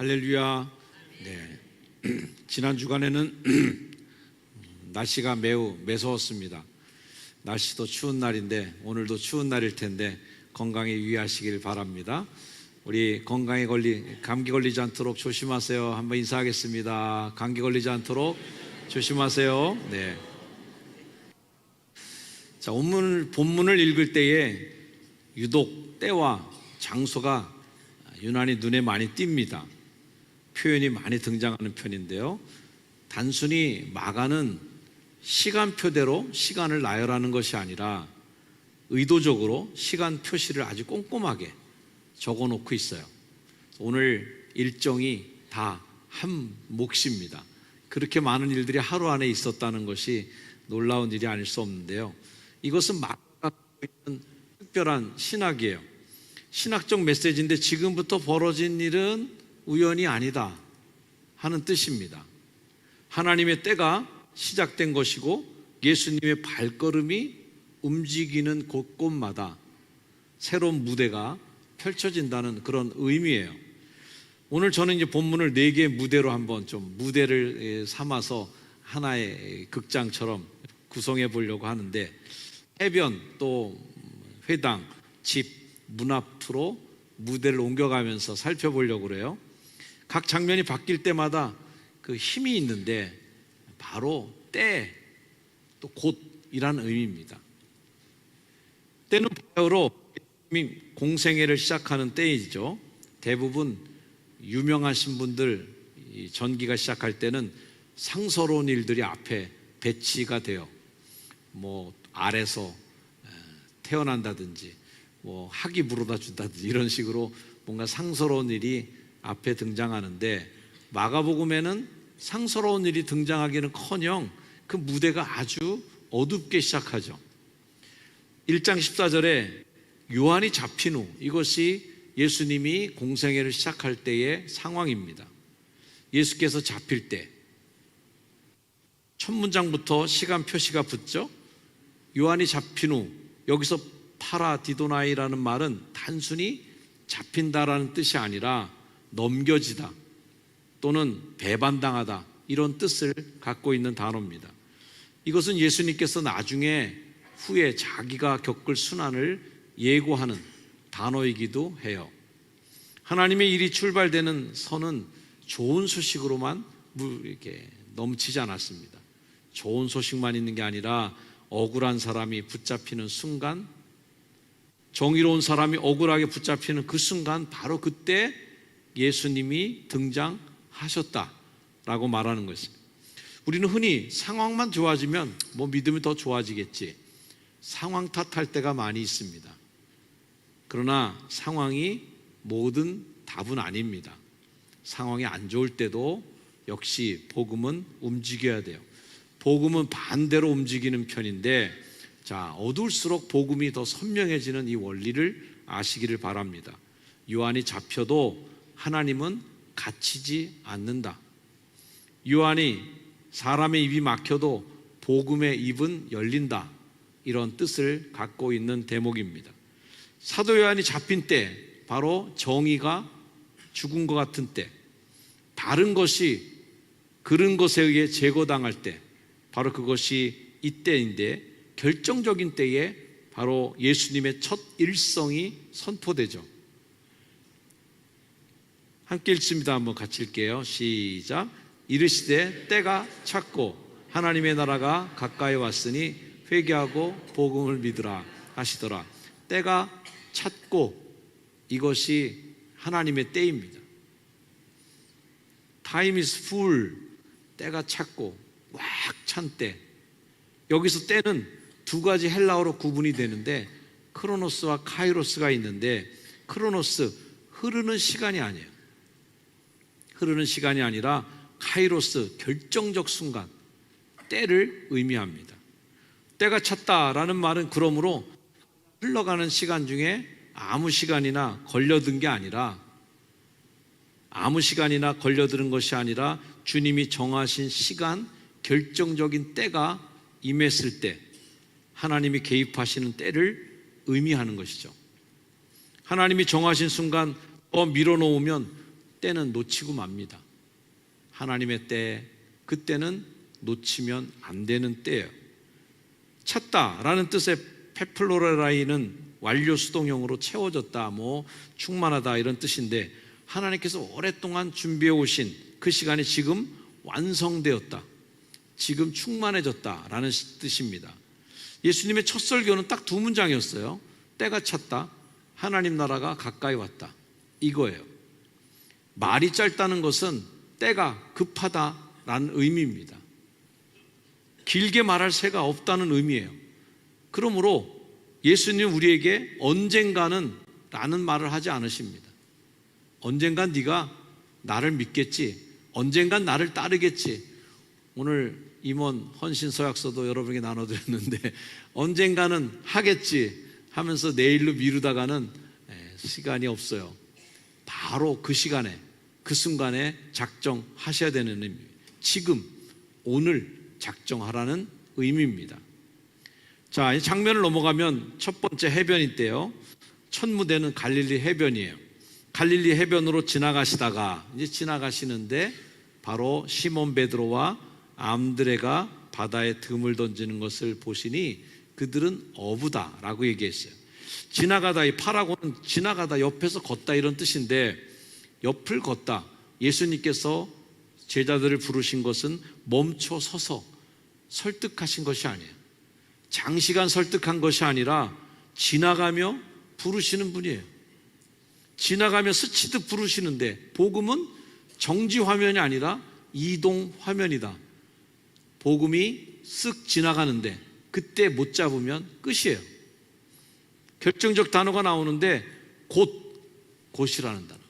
할렐루야. 네. 지난 주간에는 날씨가 매우 매서웠습니다. 날씨도 추운 날인데 오늘도 추운 날일 텐데 건강에 유의하시길 바랍니다. 우리 감기 걸리지 않도록 조심하세요. 한번 인사하겠습니다. 감기 걸리지 않도록 조심하세요. 네. 자, 오늘 본문을 읽을 때에 유독 때와 장소가 유난히 눈에 많이 띕니다. 표현이 많이 등장하는 편인데요, 단순히 마가는 시간표대로 시간을 나열하는 것이 아니라 의도적으로 시간 표시를 아주 꼼꼼하게 적어 놓고 있어요. 오늘 일정이 다 한 몫입니다. 그렇게 많은 일들이 하루 안에 있었다는 것이 놀라운 일이 아닐 수 없는데요, 이것은 마가가 갖고 있는 특별한 신학이에요. 신학적 메시지인데 지금부터 벌어진 일은 우연이 아니다 하는 뜻입니다. 하나님의 때가 시작된 것이고 예수님의 발걸음이 움직이는 곳곳마다 새로운 무대가 펼쳐진다는 그런 의미예요. 오늘 저는 이제 본문을 4개의 무대로 한번 좀 무대를 삼아서 하나의 극장처럼 구성해 보려고 하는데, 해변, 또 회당, 집, 문 앞으로 무대를 옮겨가면서 살펴보려고 그래요. 각 장면이 바뀔 때마다 그 힘이 있는데 바로 때, 또 곧이라는 의미입니다. 때는 바야흐로 공생애를 시작하는 때이죠. 대부분 유명하신 분들 전기가 시작할 때는 상서로운 일들이 앞에 배치가 돼요. 뭐 알에서 태어난다든지 학이 물어다 준다든지 이런 식으로 뭔가 상서로운 일이 앞에 등장하는데, 마가복음에는 상서로운 일이 등장하기는커녕 그 무대가 아주 어둡게 시작하죠. 1장 14절에 요한이 잡힌 후, 이것이 예수님이 공생애를 시작할 때의 상황입니다. 예수께서 잡힐 때 첫 문장부터 시간 표시가 붙죠. 요한이 잡힌 후, 여기서 파라디도나이라는 말은 단순히 잡힌다라는 뜻이 아니라 넘겨지다 또는 배반당하다, 이런 뜻을 갖고 있는 단어입니다. 이것은 예수님께서 나중에 후에 자기가 겪을 순환을 예고하는 단어이기도 해요. 하나님의 일이 출발되는 선은 좋은 소식으로만 이렇게 넘치지 않았습니다. 좋은 소식만 있는 게 아니라 억울한 사람이 붙잡히는 순간, 정의로운 사람이 억울하게 붙잡히는 그 순간, 바로 그때 예수님이 등장하셨다라고 말하는 것입니다. 우리는 흔히 상황만 좋아지면 믿음이 더 좋아지겠지, 상황 탓할 때가 많이 있습니다. 그러나 상황이 모든 답은 아닙니다. 상황이 안 좋을 때도 역시 복음은 움직여야 돼요. 복음은 반대로 움직이는 편인데, 어두울수록 복음이 더 선명해지는 이 원리를 아시기를 바랍니다. 요한이 잡혀도 하나님은 갇히지 않는다. 요한이 사람의 입이 막혀도 복음의 입은 열린다, 이런 뜻을 갖고 있는 대목입니다. 사도 요한이 잡힌 때, 바로 정의가 죽은 것 같은 때, 바른 것이 그른 것에 의해 제거당할 때, 바로 그것이 이때인데, 결정적인 때에 바로 예수님의 첫 일성이 선포되죠. 함께 읽습니다. 한번 같이 읽게요. 시작. 이르시되 때가 찼고 하나님의 나라가 가까이 왔으니 회개하고 복음을 믿으라 하시더라. 때가 찼고, 이것이 하나님의 때입니다. Time is full. 때가 찼고 꽉 찬 때. 여기서 때는 두 가지 헬라어로 구분이 되는데, 크로노스와 카이로스가 있는데, 크로노스, 흐르는 시간이 아니에요. 흐르는 시간이 아니라 카이로스, 결정적 순간, 때를 의미합니다. 때가 찼다라는 말은 그러므로 흘러가는 시간 중에 아무 시간이나 걸려든 게 아니라, 아무 시간이나 걸려드는 것이 아니라 주님이 정하신 시간, 결정적인 때가 임했을 때, 하나님이 개입하시는 때를 의미하는 것이죠. 하나님이 정하신 순간 더 밀어놓으면 때는 놓치고 맙니다. 하나님의 때, 그때는 놓치면 안 되는 때예요. 찼다라는 뜻의 페플로레라이는 완료 수동형으로 채워졌다, 충만하다 이런 뜻인데, 하나님께서 오랫동안 준비해 오신 그 시간이 지금 완성되었다, 지금 충만해졌다라는 뜻입니다. 예수님의 첫 설교는 딱 두 문장이었어요. 때가 찼다, 하나님 나라가 가까이 왔다, 이거예요. 말이 짧다는 것은 때가 급하다라는 의미입니다. 길게 말할 새가 없다는 의미예요. 그러므로 예수님 우리에게 언젠가는 라는 말을 하지 않으십니다. 언젠간 네가 나를 믿겠지, 언젠간 나를 따르겠지. 오늘 임원 헌신서약서도 여러분에게 나눠드렸는데, 언젠가는 하겠지 하면서 내일로 미루다가는 시간이 없어요. 바로 그 시간에, 그 순간에 작정하셔야 되는 의미입니다. 지금, 오늘 작정하라는 의미입니다. 자, 이 장면을 넘어가면 첫 번째 해변인데요, 첫 무대는 갈릴리 해변이에요. 갈릴리 해변으로 지나가시는데 바로 시몬 베드로와 안드레가 바다에 금을 던지는 것을 보시니 그들은 어부다라고 얘기했어요. 지나가다, 이 파라고는 지나가다, 옆에서 걷다 이런 뜻인데, 옆을 걷다, 예수님께서 제자들을 부르신 것은 멈춰 서서 설득하신 것이 아니에요. 장시간 설득한 것이 아니라 지나가며 부르시는 분이에요. 지나가며 스치듯 부르시는데, 복음은 정지 화면이 아니라 이동 화면이다. 복음이 쓱 지나가는데 그때 못 잡으면 끝이에요. 결정적 단어가 나오는데 곧이라는 단어.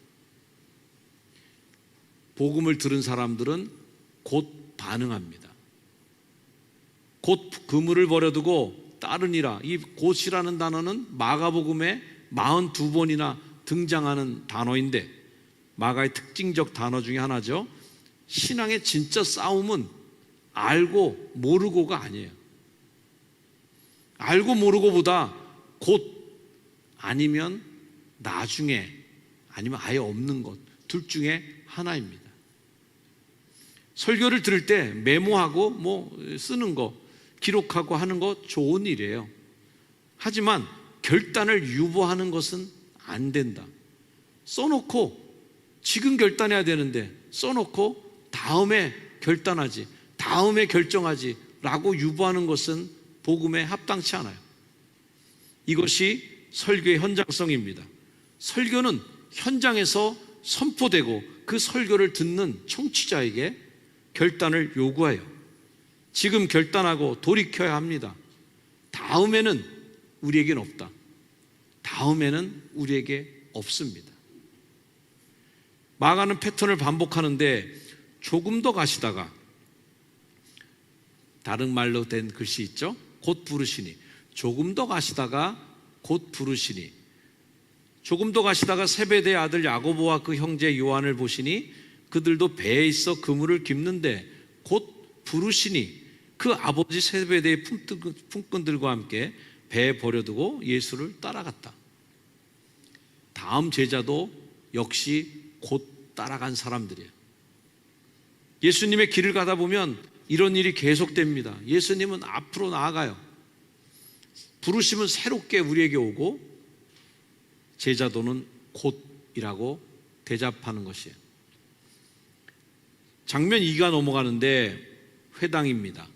복음을 들은 사람들은 곧 반응합니다. 곧 그물을 버려두고 따르니라. 이 곧이라는 단어는 마가복음에 42번이나 등장하는 단어인데, 마가의 특징적 단어 중에 하나죠. 신앙의 진짜 싸움은 알고 모르고가 아니에요. 알고 모르고보다 곧 아니면 나중에, 아니면 아예 없는 것, 둘 중에 하나입니다. 설교를 들을 때 메모하고 쓰는 거, 기록하고 하는 거 좋은 일이에요. 하지만 결단을 유보하는 것은 안 된다. 써놓고 지금 결단해야 되는데 써놓고 다음에 결단하지, 다음에 결정하지 라고 유보하는 것은 복음에 합당치 않아요. 이것이 설교의 현장성입니다. 설교는 현장에서 선포되고 그 설교를 듣는 청취자에게 결단을 요구해요. 지금 결단하고 돌이켜야 합니다. 다음에는 우리에겐 없다. 다음에는 우리에게 없습니다. 마가는 패턴을 반복하는데, 조금 더 가시다가, 다른 말로 된 글씨 있죠? 곧 부르시니. 조금 더 가시다가 곧 부르시니. 조금 더 가시다가 세베대의 아들 야고보와 그 형제 요한을 보시니 그들도 배에 있어 그물을 깁는데 곧 부르시니, 그 아버지 세베대의 품꾼들과 함께 배에 버려두고 예수를 따라갔다. 다음 제자도 역시 곧 따라간 사람들이에요. 예수님의 길을 가다 보면 이런 일이 계속됩니다. 예수님은 앞으로 나아가요. 부르심은 새롭게 우리에게 오고, 제자도는 곧이라고 대답하는 것이에요. 장면 2가 넘어가는데 회당입니다.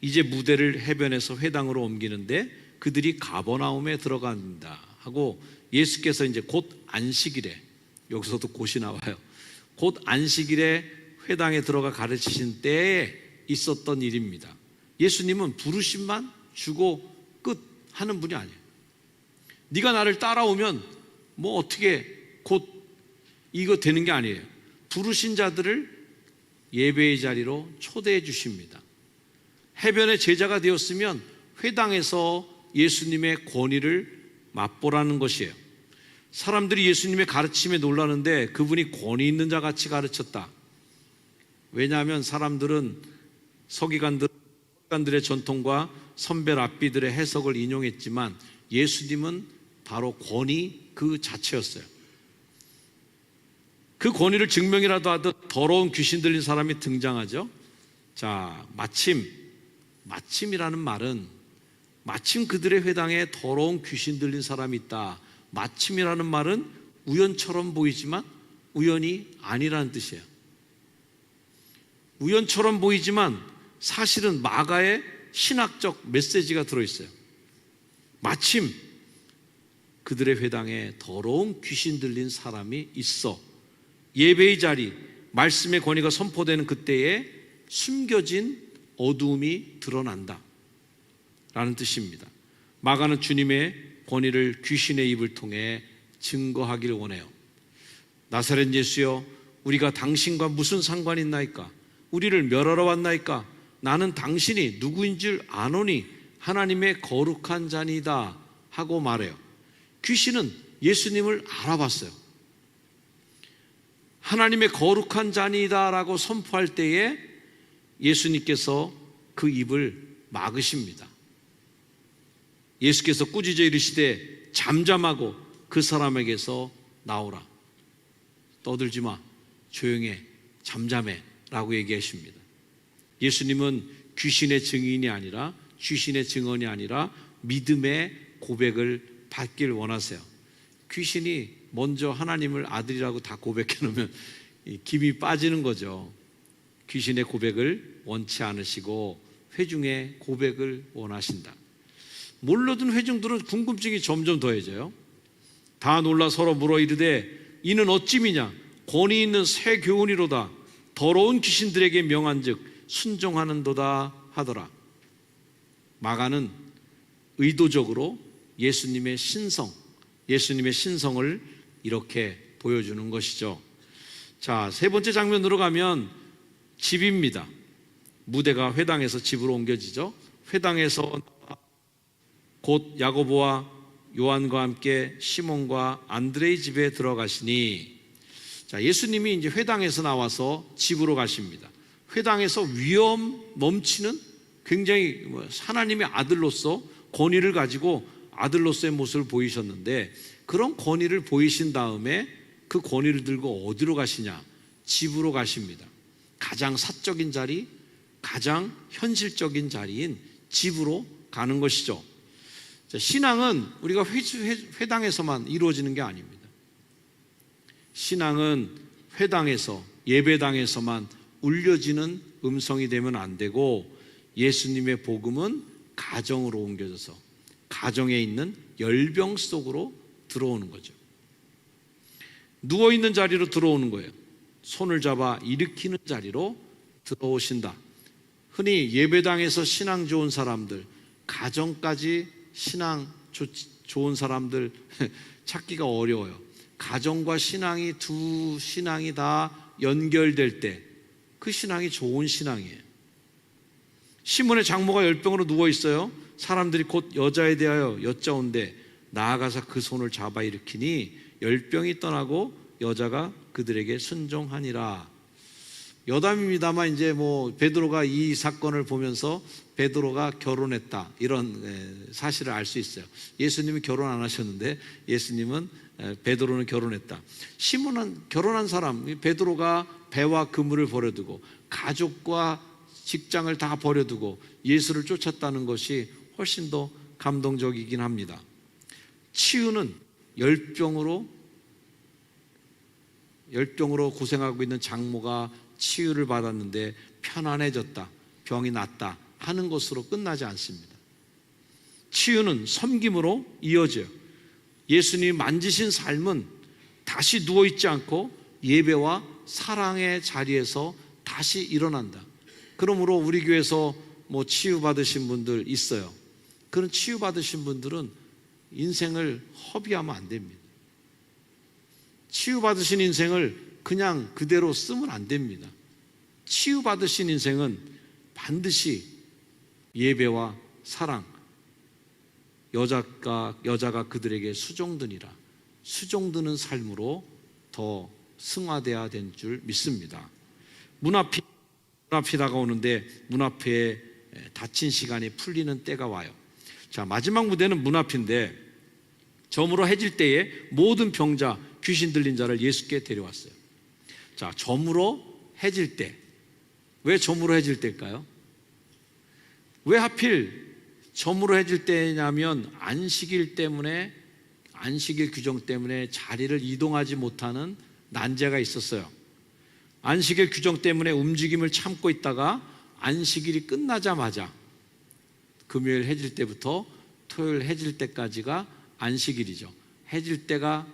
이제 무대를 해변에서 회당으로 옮기는데 그들이 가버나움에 들어간다 하고, 예수께서 이제 곧 안식일에, 여기서도 곧이 나와요. 곧 안식일에 회당에 들어가 가르치신 때에 있었던 일입니다. 예수님은 부르심만 주고 끝 하는 분이 아니에요. 네가 나를 따라오면 어떻게 곧 이거 되는 게 아니에요. 부르신 자들을 예배의 자리로 초대해 주십니다. 해변의 제자가 되었으면 회당에서 예수님의 권위를 맛보라는 것이에요. 사람들이 예수님의 가르침에 놀라는데 그분이 권위 있는 자 같이 가르쳤다. 왜냐하면 사람들은 서기관들의 전통과 선배 랍비들의 해석을 인용했지만 예수님은 바로 권위 그 자체였어요. 그 권위를 증명이라도 하듯 더러운 귀신 들린 사람이 등장하죠. 자, 마침이라는 말은 마침 그들의 회당에 더러운 귀신 들린 사람이 있다. 마침이라는 말은 우연처럼 보이지만 우연이 아니라는 뜻이에요. 우연처럼 보이지만 사실은 마가의 신학적 메시지가 들어있어요. 마침 그들의 회당에 더러운 귀신 들린 사람이 있어. 예배의 자리, 말씀의 권위가 선포되는 그때에 숨겨진 어두움이 드러난다 라는 뜻입니다. 마가는 주님의 권위를 귀신의 입을 통해 증거하기를 원해요. 나사렛 예수여, 우리가 당신과 무슨 상관이 있나이까? 우리를 멸하러 왔나이까? 나는 당신이 누구인 줄 아노니 하나님의 거룩한 자니다 하고 말해요. 귀신은 예수님을 알아봤어요. 하나님의 거룩한 자니다 라고 선포할 때에 예수님께서 그 입을 막으십니다. 예수께서 꾸짖어 이르시되 잠잠하고 그 사람에게서 나오라. 떠들지 마, 조용해, 잠잠해 라고 얘기하십니다. 예수님은 귀신의 증인이 아니라, 귀신의 증언이 아니라 믿음의 고백을 받길 원하세요. 귀신이 먼저 하나님을 아들이라고 다 고백해 놓으면 김이 빠지는 거죠. 귀신의 고백을 원치 않으시고 회중의 고백을 원하신다. 몰려든 회중들은 궁금증이 점점 더해져요. 다 놀라 서로 물어 이르되 이는 어찌미냐? 권위 있는 새 교훈이로다. 더러운 귀신들에게 명한즉 순종하는도다 하더라. 마가는 의도적으로 예수님의 신성을 이렇게 보여주는 것이죠. 자, 세 번째 장면으로 가면 집입니다. 무대가 회당에서 집으로 옮겨지죠. 회당에서 곧 야고보와 요한과 함께 시몬과 안드레의 집에 들어가시니, 자, 예수님이 이제 회당에서 나와서 집으로 가십니다. 회당에서 위험 넘치는 굉장히 하나님의 아들로서 권위를 가지고 아들로서의 모습을 보이셨는데, 그런 권위를 보이신 다음에 그 권위를 들고 어디로 가시냐? 집으로 가십니다. 가장 사적인 자리, 가장 현실적인 자리인 집으로 가는 것이죠. 신앙은 우리가 회당에서만 이루어지는 게 아닙니다. 신앙은 회당에서, 예배당에서만 울려지는 음성이 되면 안 되고, 예수님의 복음은 가정으로 옮겨져서 가정에 있는 열병 속으로 들어오는 거죠. 누워있는 자리로 들어오는 거예요. 손을 잡아 일으키는 자리로 들어오신다. 흔히 예배당에서 신앙 좋은 사람들, 가정까지 신앙 좋은 사람들 찾기가 어려워요. 가정과 신앙이, 두 신앙이 다 연결될 때 그 신앙이 좋은 신앙이에요. 시몬의 장모가 열병으로 누워 있어요. 사람들이 곧 여자에 대하여 여짜온데 나아가서 그 손을 잡아 일으키니 열병이 떠나고 여자가 그들에게 순종하니라. 여담입니다만 이제 베드로가 이 사건을 보면서 베드로가 결혼했다, 이런 사실을 알 수 있어요. 예수님이 결혼 안 하셨는데 예수님은 베드로는 결혼했다. 시몬은 결혼한 사람, 베드로가 배와 그물을 버려두고 가족과 직장을 다 버려두고 예수를 쫓았다는 것이 훨씬 더 감동적이긴 합니다. 치유는 열병으로 고생하고 있는 장모가 치유를 받았는데 편안해졌다, 병이 낫다 하는 것으로 끝나지 않습니다. 치유는 섬김으로 이어져요. 예수님이 만지신 삶은 다시 누워있지 않고 예배와 사랑의 자리에서 다시 일어난다. 그러므로 우리 교회에서 치유받으신 분들 있어요. 그런 치유받으신 분들은 인생을 허비하면 안 됩니다. 치유받으신 인생을 그냥 그대로 쓰면 안 됩니다. 치유받으신 인생은 반드시 예배와 사랑, 여자가 그들에게 수종드니라, 수종드는 삶으로 더 승화되어야 된 줄 믿습니다. 문 앞이 다가오는데 문 앞에 닫힌 시간이 풀리는 때가 와요. 자, 마지막 무대는 문 앞인데 저물어 해질 때에 모든 병자, 귀신 들린 자를 예수께 데려왔어요. 자, 저물어 해질 때. 왜 저물어 해질 때일까요? 왜 하필 저물어 해질 때냐면 안식일 때문에, 안식일 규정 때문에 자리를 이동하지 못하는 난제가 있었어요. 안식일 규정 때문에 움직임을 참고 있다가 안식일이 끝나자마자 금요일 해질 때부터 토요일 해질 때까지가 안식일이죠. 해질 때가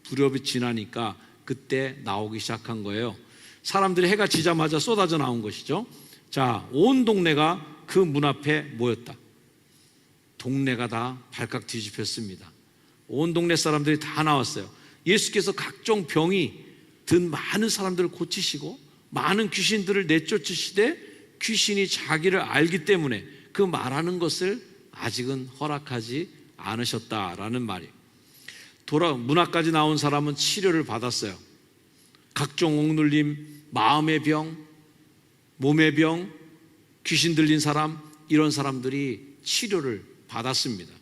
무렵이 지나니까 그때 나오기 시작한 거예요. 사람들이 해가 지자마자 쏟아져 나온 것이죠. 자, 온 동네가 그 문 앞에 모였다. 동네가 다 발칵 뒤집혔습니다. 온 동네 사람들이 다 나왔어요. 예수께서 각종 병이 든 많은 사람들을 고치시고 많은 귀신들을 내쫓으시되 귀신이 자기를 알기 때문에 그 말하는 것을 아직은 허락하지 않으셨다라는 말이에요. 문 앞까지 나온 사람은 치료를 받았어요. 각종 억눌림, 마음의 병, 몸의 병, 귀신 들린 사람, 이런 사람들이 치료를 받았습니다.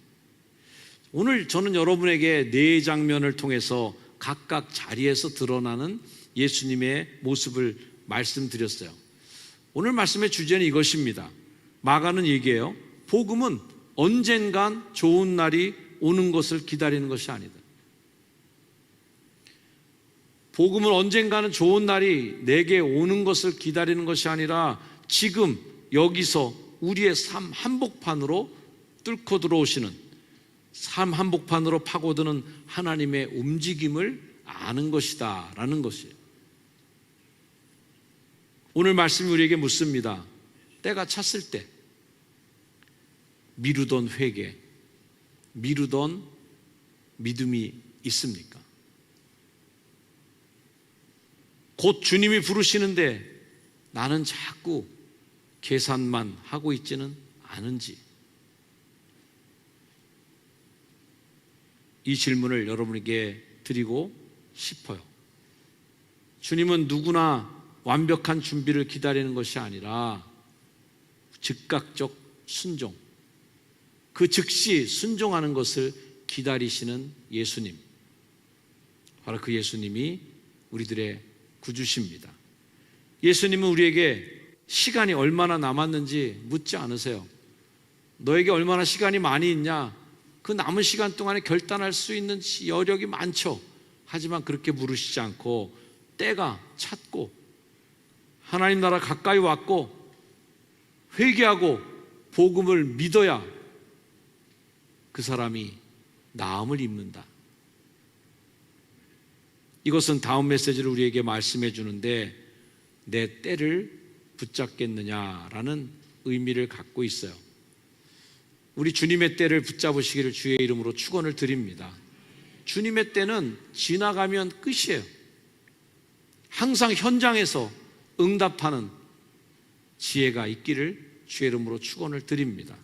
오늘 저는 여러분에게 네 장면을 통해서 각각 자리에서 드러나는 예수님의 모습을 말씀드렸어요. 오늘 말씀의 주제는 이것입니다. 마가는 얘기해요. 복음은 언젠간 좋은 날이 오는 것을 기다리는 것이 아니다. 복음은 언젠가는 좋은 날이 내게 오는 것을 기다리는 것이 아니라 지금 여기서 우리의 삶 한복판으로 뚫고 들어오시는, 삶 한복판으로 파고드는 하나님의 움직임을 아는 것이다 라는 것이에요. 오늘 말씀이 우리에게 묻습니다. 때가 찼을 때 미루던 회개, 미루던 믿음이 있습니까? 곧 주님이 부르시는데 나는 자꾸 계산만 하고 있지는 않은지, 이 질문을 여러분에게 드리고 싶어요. 주님은 누구나 완벽한 준비를 기다리는 것이 아니라 즉각적 순종, 그 즉시 순종하는 것을 기다리시는 예수님, 바로 그 예수님이 우리들의 구주십니다. 예수님은 우리에게 시간이 얼마나 남았는지 묻지 않으세요. 너에게 얼마나 시간이 많이 있냐? 그 남은 시간 동안에 결단할 수 있는 여력이 많죠. 하지만 그렇게 물으시지 않고 때가 찼고 하나님 나라 가까이 왔고 회개하고 복음을 믿어야 그 사람이 나음을 입는다. 이것은 다음 메시지를 우리에게 말씀해 주는데 내 때를 붙잡겠느냐라는 의미를 갖고 있어요. 우리 주님의 때를 붙잡으시기를 주의 이름으로 축원을 드립니다. 주님의 때는 지나가면 끝이에요. 항상 현장에서 응답하는 지혜가 있기를 주의 이름으로 축원을 드립니다.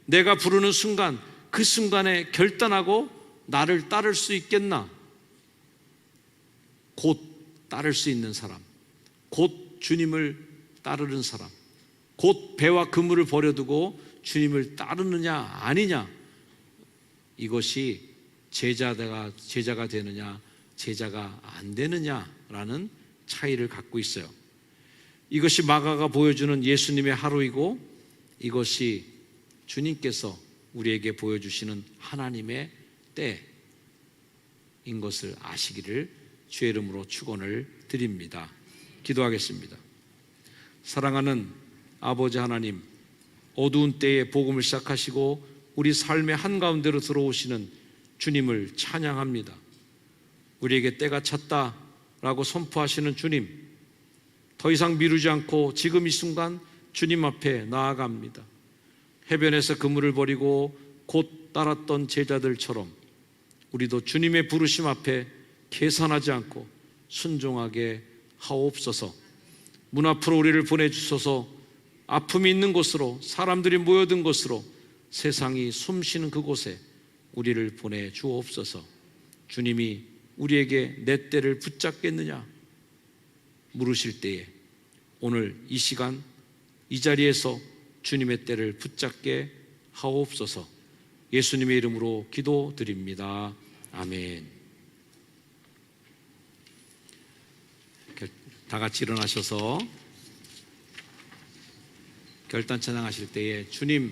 내가 부르는 순간 그 순간에 결단하고 나를 따를 수 있겠나? 곧 따를 수 있는 사람, 곧 주님을 따르는 사람, 곧 배와 그물을 버려두고 주님을 따르느냐 아니냐, 이것이 제자가 되느냐 제자가 안 되느냐라는 차이를 갖고 있어요. 이것이 마가가 보여주는 예수님의 하루이고 이것이 주님께서 우리에게 보여주시는 하나님의 때인 것을 아시기를 주의 이름으로 축원을 드립니다. 기도하겠습니다. 사랑하는 아버지 하나님, 어두운 때에 복음을 시작하시고 우리 삶의 한가운데로 들어오시는 주님을 찬양합니다. 우리에게 때가 찼다라고 선포하시는 주님, 더 이상 미루지 않고 지금 이 순간 주님 앞에 나아갑니다. 해변에서 그물을 버리고 곧 따랐던 제자들처럼 우리도 주님의 부르심 앞에 계산하지 않고 순종하게 하옵소서. 문 앞으로 우리를 보내주소서. 아픔이 있는 곳으로, 사람들이 모여든 곳으로, 세상이 숨쉬는 그곳에 우리를 보내주옵소서. 주님이 우리에게 내 때를 붙잡겠느냐 물으실 때에 오늘 이 시간 이 자리에서 주님의 때를 붙잡게 하옵소서. 예수님의 이름으로 기도드립니다. 아멘. 다 같이 일어나셔서 결단 찬양하실 때에 주님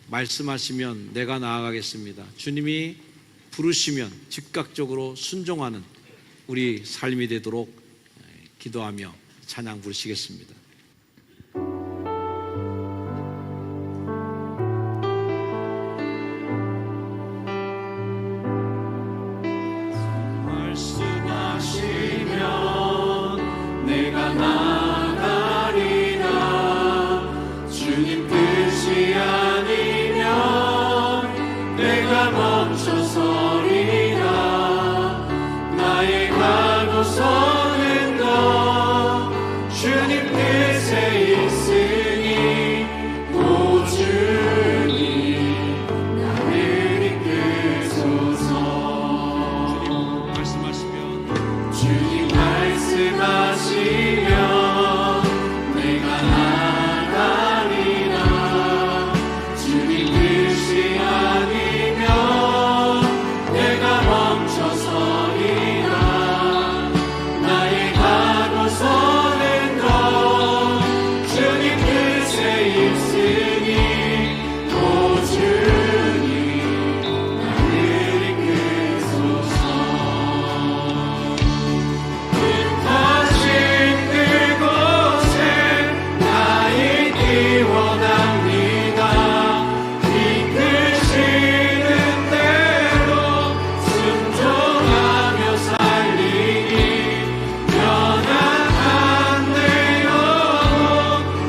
말씀하시면 내가 나아가겠습니다. 주님이 부르시면 즉각적으로 순종하는 우리 삶이 되도록 기도하며 찬양 부르시겠습니다. 말씀하시면 내가 나가리라. 주님 뜻이 아니면 내가 멈춰서리라. 나의 가고 서는 것 주님 뜻에 있으니 오주님 나를 이끄소서. 주님 말씀하시면 내가 나가리라. 주님 뜻이 아니면 내가 멈춰서리라. 나의 가고 서는 것 주님 뜻에 있으니 오 주님 나를 이끄소서. 뜻하신 그곳에 나 있기 원합니다. 이끄시는 대로 순종하며 살리니 연약한 내 영혼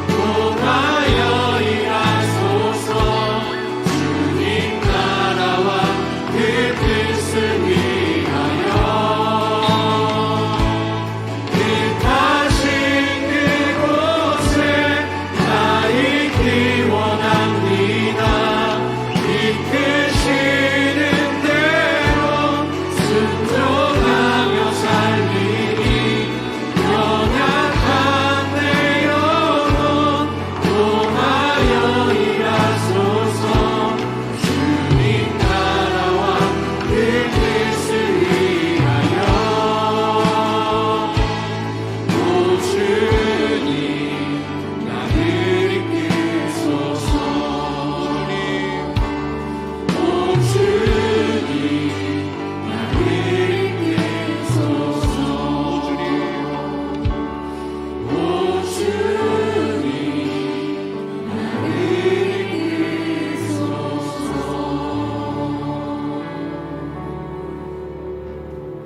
통하여 일하소서. 주님 나라와 그 뜻을 위하여 뜻하신 그곳에 나 있기 원합니다. 이끄시는 대로 순종하며 살리니 연약한 내 영혼 통하여 일하소서. 주님 나라와 그 뜻을 위하여 오 주님 나를 이끄소서. 오 주님 나를 이끄소서. 오 주님 나를 이끄소서.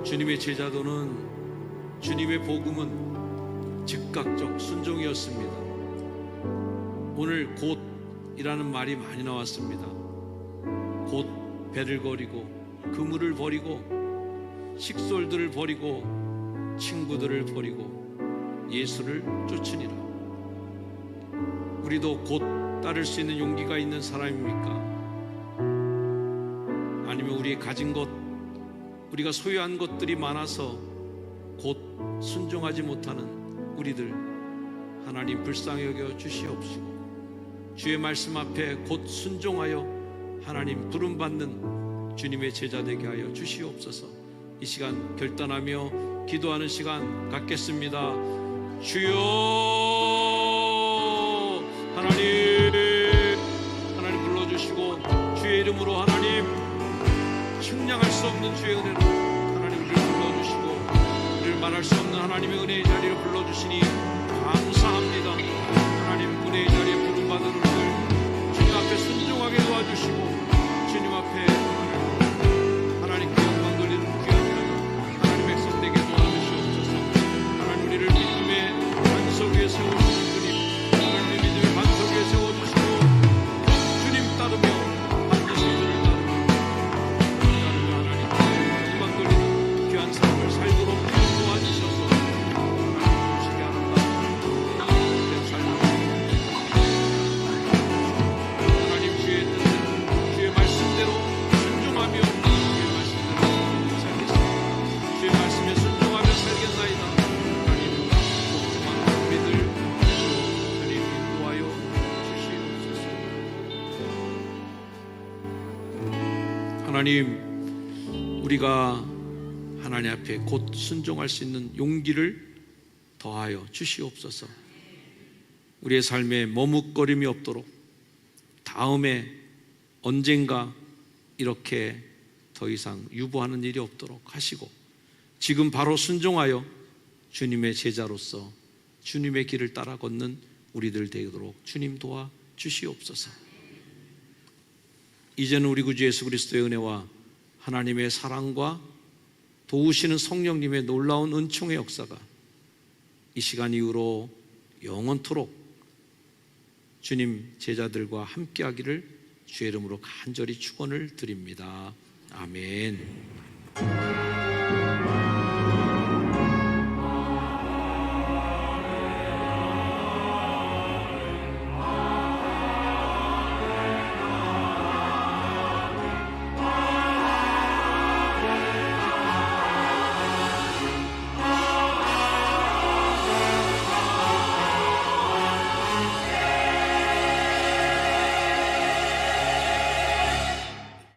주님의 제자도는 주님의 복음은 즉각적 순종이었습니다. 오늘 곧이라는 말이 많이 나왔습니다. 곧 배를 버리고 그물을 버리고 식솔들을 버리고 친구들을 버리고 예수를 쫓으니라. 우리도 곧 따를 수 있는 용기가 있는 사람입니까? 아니면 우리의 가진 것, 우리가 소유한 것들이 많아서 곧 순종하지 못하는 우리들 하나님 불쌍히 여겨 주시옵시고, 주의 말씀 앞에 곧 순종하여 하나님 부름받는 주님의 제자 되게 하여 주시옵소서. 이 시간 결단하며 기도하는 시간 갖겠습니다. 주여 하나님 불러주시고 주의 이름으로 하나님 측량할 수 없는 주의 은혜로 하나님 우리를 불러주시고 우리를 말할 수 없는 하나님의 은혜의 자리로 불러주시니 감사합니다. 하나님 은혜의 자리에 부름받은 우리를 주님 앞에 순종하게 도와주시고 주님 앞에 하나님께 영광 돌리는 귀한 하나님 백성 되게 도와주시옵소서. 하나님 우리를 믿음의 반석 위에 세워주신 주님, 하나님의 믿음의 반석 위에 세워주시고 주님 따르며 반드시 주를 따르며 하나님께 영광 돌리는 귀한 삶을 살도록 도와주셔서 하나님 주시기 합니다. 하나님 주의 뜻, 주의 말씀대로 순종하며 주의 말씀대로 살겠습니다. 주의 말씀에 순종하며 살겠나이다. 하나님 복종한 우리들 주님 인도하여 주시옵소서. 하나님, 우리가 하나님 앞에 곧 순종할 수 있는 용기를 더하여 주시옵소서. 우리의 삶에 머뭇거림이 없도록, 다음에 언젠가 이렇게 더 이상 유보하는 일이 없도록 하시고, 지금 바로 순종하여 주님의 제자로서 주님의 길을 따라 걷는 우리들 되도록 주님 도와 주시옵소서. 이제는 우리 구주 예수 그리스도의 은혜와 하나님의 사랑과 도우시는 성령님의 놀라운 은총의 역사가 이 시간 이후로 영원토록 주님 제자들과 함께하기를 주의 이름으로 간절히 축원을 드립니다. 아멘.